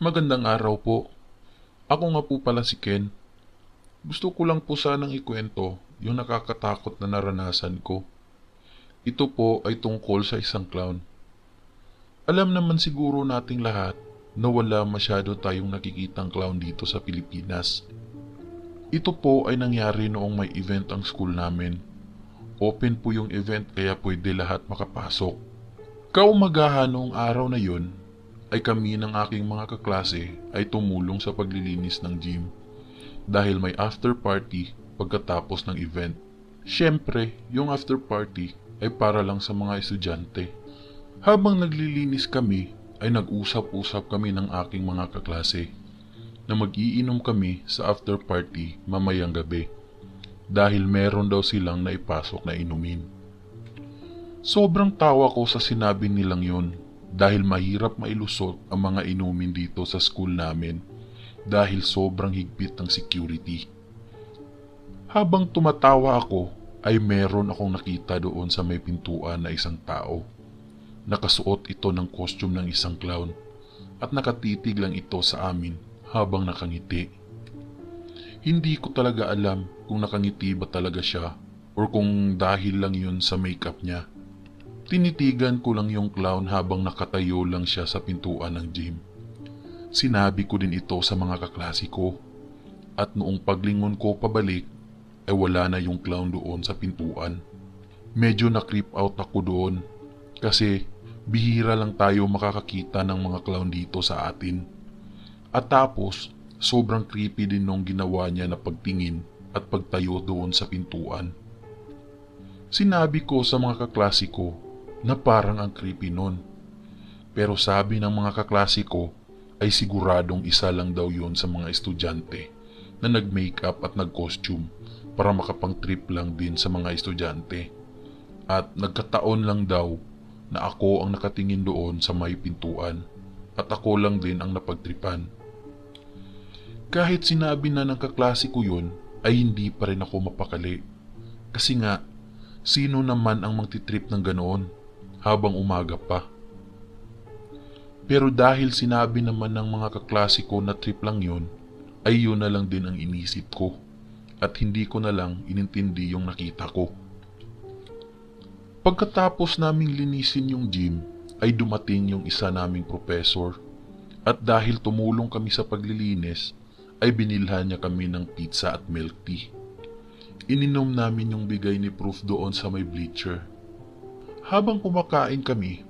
Magandang araw po. Ako nga po pala si Ken. Gusto ko lang po sanang ikwento yung nakakatakot na naranasan ko. Ito po ay tungkol sa isang clown. Alam naman siguro nating lahat na wala masyado tayong nakikitang clown dito sa Pilipinas. Ito po ay nangyari noong may event ang school namin. Open po yung event kaya pwede lahat makapasok. Kaumagahan noong araw na yun, ay kami ng aking mga kaklase ay tumulong sa paglilinis ng gym dahil may after party pagkatapos ng event. Siyempre, yung after party ay para lang sa mga estudyante. Habang naglilinis kami ay nag-usap-usap kami ng aking mga kaklase na mag-iinom kami sa after party mamayang gabi dahil meron daw silang naipasok na inumin. Sobrang tawa ko sa sinabi nilang yun dahil mahirap mailusot ang mga inumin dito sa school namin dahil sobrang higpit ng security. Habang tumatawa ako ay meron akong nakita doon sa may pintuan na isang tao. Nakasuot ito ng costume ng isang clown at nakatitig lang ito sa amin habang nakangiti. Hindi ko talaga alam kung nakangiti ba talaga siya or kung dahil lang yun sa makeup niya. Tinitigan ko lang yung clown habang nakatayo lang siya sa pintuan ng gym. Sinabi ko din ito sa mga kaklase ko. At noong paglingon ko pabalik, ay wala na yung clown doon sa pintuan. Medyo na-creep out ako doon kasi bihira lang tayo makakakita ng mga clown dito sa atin. At tapos, sobrang creepy din nung ginawa niya na pagtingin at pagtayo doon sa pintuan. Sinabi ko sa mga kaklase ko na parang ang creepy nun. Pero sabi ng mga kaklase ko ay siguradong isa lang daw yun sa mga estudyante na nag-makeup at nag-costume para makapang-trip lang din sa mga estudyante. At nagkataon lang daw na ako ang nakatingin doon sa may pintuan at ako lang din ang napagtripan. Kahit sinabi na ng kaklase ko yun ay hindi pa rin ako mapakali. Kasi nga, sino naman ang magtitrip ng ganoon habang umaga pa? Pero dahil sinabi naman ng mga kaklase ko na trip lang yun, ay yun na lang din ang inisip ko at hindi ko na lang inintindi yung nakita ko. Pagkatapos naming linisin yung gym, ay dumating yung isa naming professor at dahil tumulong kami sa paglilinis, ay binilhan niya kami ng pizza at milk tea. Ininom namin yung bigay ni Prof doon sa may bleacher. Habang kumakain kami,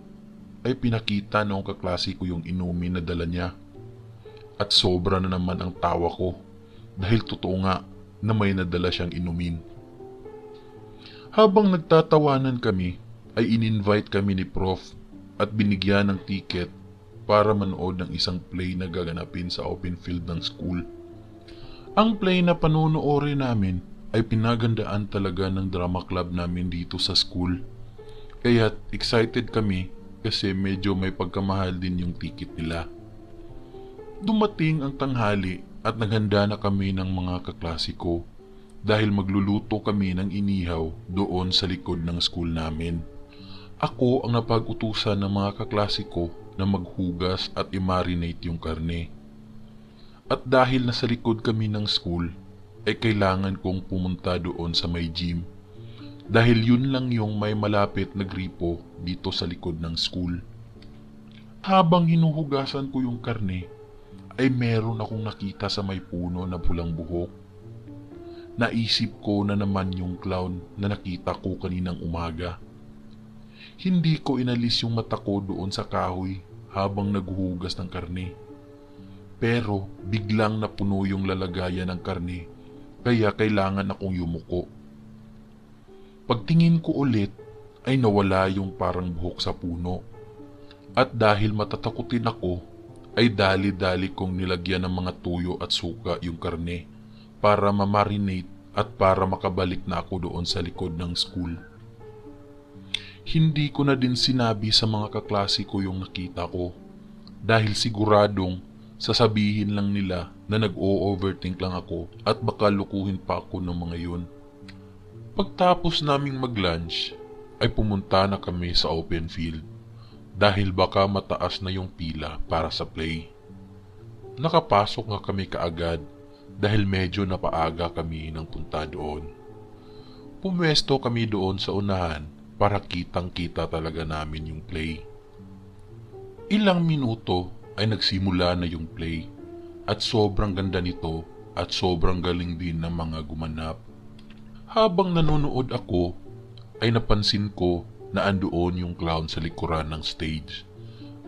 ay pinakita noong kaklase ko yung inumin na dala niya. At sobra na naman ang tawa ko dahil totoo nga na may nadala siyang inumin. Habang nagtatawanan kami, ay in-invite kami ni Prof at binigyan ng ticket para manood ng isang play na gaganapin sa open field ng school. Ang play na panonoorin namin ay pinagandaan talaga ng drama club namin dito sa school. Kaya excited kami kasi medyo may pagkamahal din yung ticket nila. Dumating ang tanghali at naghanda na kami ng mga kaklase ko dahil magluluto kami ng inihaw doon sa likod ng school namin. Ako ang napag-utusan ng mga kaklase ko na maghugas at i-marinate yung karne. At dahil nasa likod kami ng school, ay kailangan kong pumunta doon sa may gym. Dahil yun lang yung may malapit na gripo dito sa likod ng school. Habang hinuhugasan ko yung karne, ay meron akong nakita sa may puno na pulang buhok. Naisip ko na naman yung clown na nakita ko kaninang umaga. Hindi ko inalis yung mata ko doon sa kahoy habang naghuhugas ng karne. Pero biglang napuno yung lalagayan ng karne, kaya kailangan akong yumuko. Pagtingin ko ulit ay nawala yung parang buhok sa puno. At dahil matatakutin ako, ay dali-dali kong nilagyan ng mga tuyo at suka yung karne para ma-marinate at para makabalik na ako doon sa likod ng school. Hindi ko na din sinabi sa mga kaklase ko yung nakita ko dahil siguradong sasabihin lang nila na nag-o-overthink lang ako at baka lukuhin pa ako ng mga yun. Pagtapos naming mag-lunch, ay pumunta na kami sa open field dahil baka mataas na yung pila para sa play. Nakapasok nga kami kaagad dahil medyo napaaga kami ng punta doon. Pumwesto kami doon sa unahan para kitang-kita talaga namin yung play. Ilang minuto ay nagsimula na yung play at sobrang ganda nito at sobrang galing din ng mga gumanap. Habang nanonood ako ay napansin ko na andoon yung clown sa likuran ng stage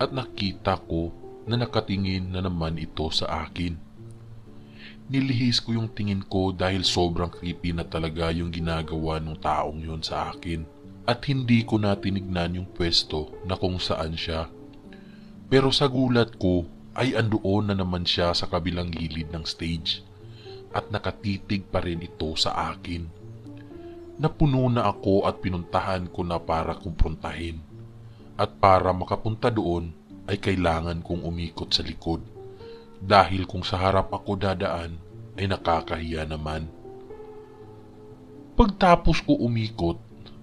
at nakita ko na nakatingin na naman ito sa akin. Nilihis ko yung tingin ko dahil sobrang creepy na talaga yung ginagawa ng taong yun sa akin at hindi ko na tinignan yung pwesto na kung saan siya. Pero sa gulat ko ay andoon na naman siya sa kabilang gilid ng stage at nakatitig pa rin ito sa akin. Napuno na ako at pinuntahan ko na para kumprontahin. At para makapunta doon ay kailangan kong umikot sa likod. Dahil kung sa harap ako dadaan ay nakakahiya naman. Pagtapos ko umikot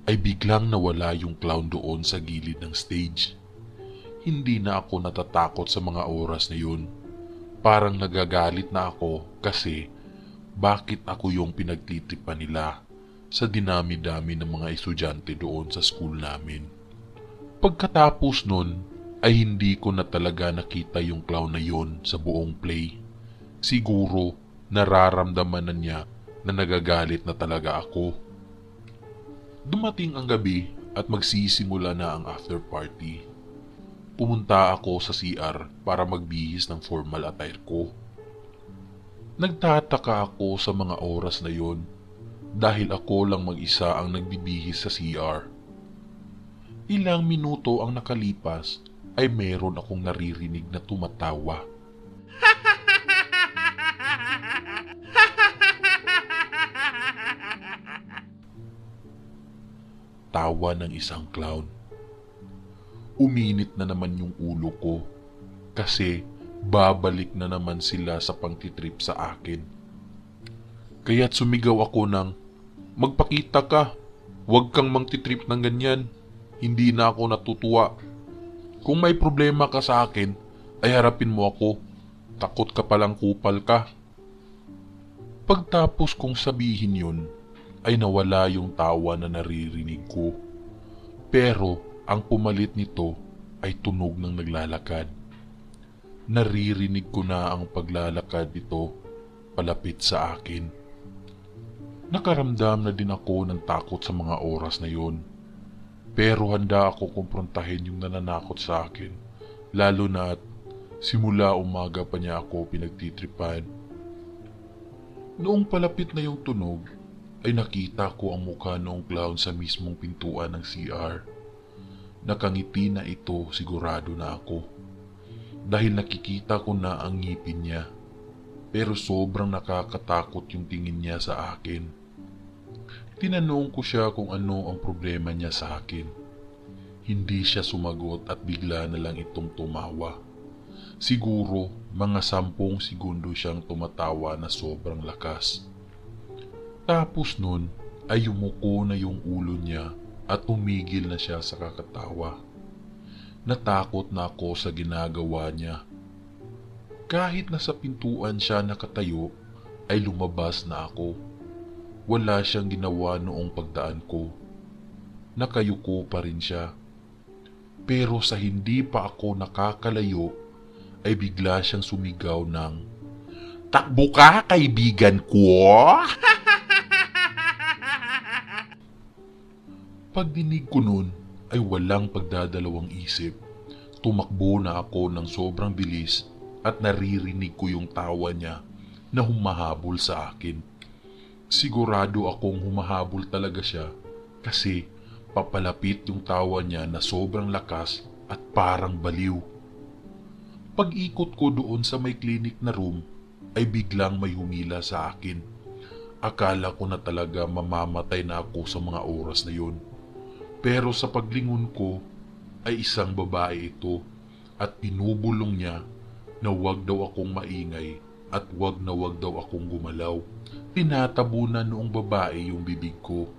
ay biglang nawala yung clown doon sa gilid ng stage. Hindi na ako natatakot sa mga oras na yun. Parang nagagalit na ako kasi bakit ako yung pinagtitripan nila sa dinami-dami ng mga estudyante doon sa school namin. Pagkatapos nun ay hindi ko na talaga nakita yung clown na yon sa buong play. Siguro nararamdaman na niya na nagagalit na talaga ako. Dumating ang gabi at magsisimula na ang after party. Pumunta ako sa CR para magbihis ng formal attire ko. Nagtataka ako sa mga oras na yon dahil ako lang mag-isa ang nagbibihis sa CR. Ilang minuto ang nakalipas ay meron akong naririnig na tumatawa. Tawa ng isang clown. Uminit na naman yung ulo ko kasi babalik na naman sila sa pangtitrip sa akin. Kaya't sumigaw ako ng, "Magpakita ka, huwag kang mangtitrip ng ganyan, hindi na ako natutuwa. Kung may problema ka sa akin, ay harapin mo ako, takot ka palang kupal ka." Pagtapos kong sabihin yun, ay nawala yung tawa na naririnig ko. Pero ang pumalit nito ay tunog ng naglalakad. Naririnig ko na ang paglalakad nito palapit sa akin. Nakaramdam na din ako ng takot sa mga oras na yun. Pero handa ako kumprontahin yung nananakot sa akin, lalo na at simula umaga pa niya ako pinagtitripan. Noong palapit na yung tunog, ay nakita ko ang mukha noong clown sa mismong pintuan ng CR. Nakangiti na ito, sigurado na ako. Dahil nakikita ko na ang ngipin niya. Pero sobrang nakakatakot yung tingin niya sa akin. Tinanong ko siya kung ano ang problema niya sa akin. Hindi siya sumagot at bigla na lang itong tumawa. Siguro mga 10 segundo siyang tumatawa na sobrang lakas. Tapos nun ay yumuko na yung ulo niya at tumigil na siya sa kakatawa. Natakot na ako sa ginagawa niya. Kahit nasa pintuan siya nakatayo ay lumabas na ako. Wala siyang ginawa noong pagdaan ko. Nakayuko pa rin siya. Pero sa hindi pa ako nakakalayo ay bigla siyang sumigaw ng, "Takbo ka, kaibigan ko!" Pagdinig ko nun ay walang pagdadalawang isip. Tumakbo na ako ng sobrang bilis at naririnig ko yung tawa niya na humahabol sa akin. Sigurado akong humahabol talaga siya kasi papalapit yung tawa niya na sobrang lakas at parang baliw. Pag-ikot ko doon sa may clinic na room ay biglang may humila sa akin. Akala ko na talaga mamamatay na ako sa mga oras na yun. Pero sa paglingon ko ay isang babae ito at pinubulong niya na wag daw akong maingay at wag na wag daw akong gumalaw. Tinatabunan noong babae yung bibig ko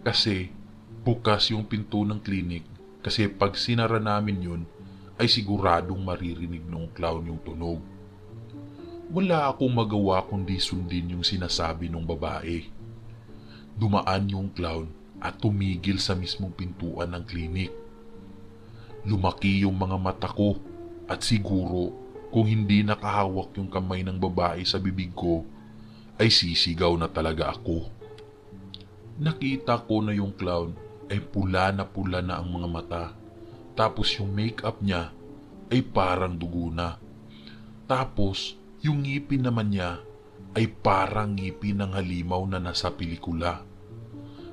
kasi bukas yung pinto ng klinik kasi pag sinara namin yun ay siguradong maririnig noong clown yung tunog. Wala akong magawa kundi sundin yung sinasabi ng babae. Dumaan yung clown at tumigil sa mismong pintuan ng klinik. Lumaki yung mga mata ko at siguro kung hindi nakahawak yung kamay ng babae sa bibig ko, ay sisigaw na talaga ako. Nakita ko na yung clown ay pula na ang mga mata, tapos yung makeup niya ay parang dugo na. Tapos yung ngipin naman niya ay parang ngipin ng halimaw na nasa pelikula.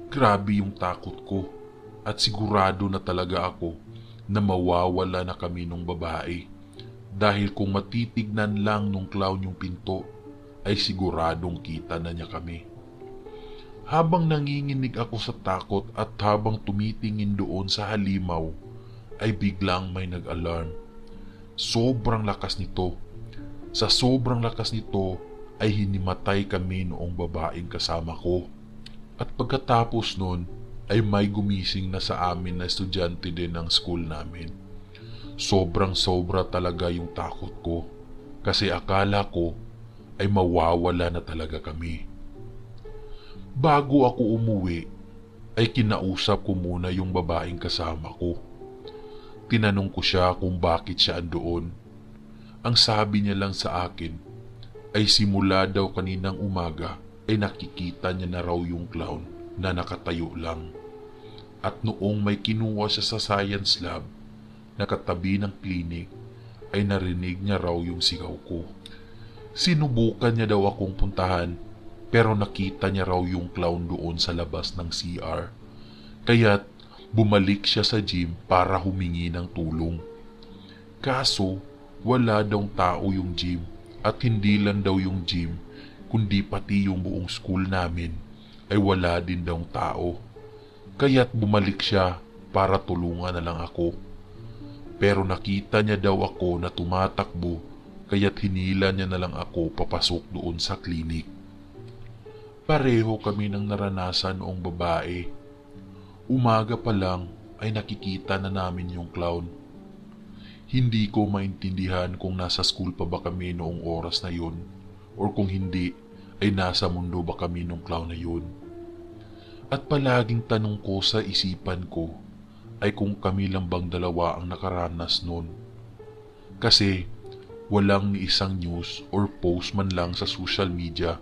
Grabe yung takot ko at sigurado na talaga ako na mawawala na kami nung babae. Dahil kung matitignan lang nung clown yung pinto, ay siguradong kita na niya kami. Habang nanginginig ako sa takot at habang tumitingin doon sa halimaw, ay biglang may nag-alarm. Sobrang lakas nito. Sa sobrang lakas nito ay hinimatay kami noong babaeng kasama ko. At pagkatapos nun ay may gumising na sa amin na estudyante din ng school namin. Sobrang sobra talaga yung takot ko kasi akala ko ay mawawala na talaga kami. Bago ako umuwi ay kinausap ko muna yung babaeng kasama ko. Tinanong ko siya kung bakit siya andoon. Ang sabi niya lang sa akin ay simula daw kaninang umaga ay nakikita niya na raw yung clown na nakatayo lang. At noong may kinuha siya sa science lab na katabi ng klinik ay narinig niya raw yung sigaw ko. Sinubukan niya daw akong puntahan pero nakita niya raw yung clown doon sa labas ng CR. Kaya't bumalik siya sa gym para humingi ng tulong. Kaso wala daw tao yung gym at hindi lang daw yung gym kundi pati yung buong school namin ay wala din daw tao. Kaya't bumalik siya para tulungan na lang ako. Pero nakita niya daw ako na tumatakbo kaya't hinila niya na lang ako papasok doon sa klinik. Pareho kami ng naranasan noong babae. Umaga pa lang ay nakikita na namin yung clown. Hindi ko maintindihan kung nasa school pa ba kami noong oras na yun or kung hindi ay nasa mundo ba kami nung clown na yun. At palaging tanong ko sa isipan ko ay kung kami lang bang dalawa ang nakaranas nun. Kasi walang ni isang news or post man lang sa social media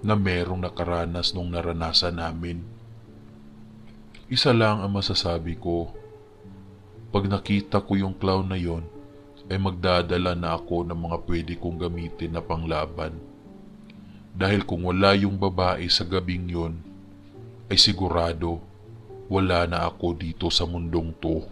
na merong nakaranas nung naranasan namin. Isa lang ang masasabi ko. Pag nakita ko yung clown na yon, ay magdadala na ako ng mga pwede kong gamitin na panglaban. Dahil kung wala yung babae sa gabing yon, ay sigurado wala na ako dito sa mundong to.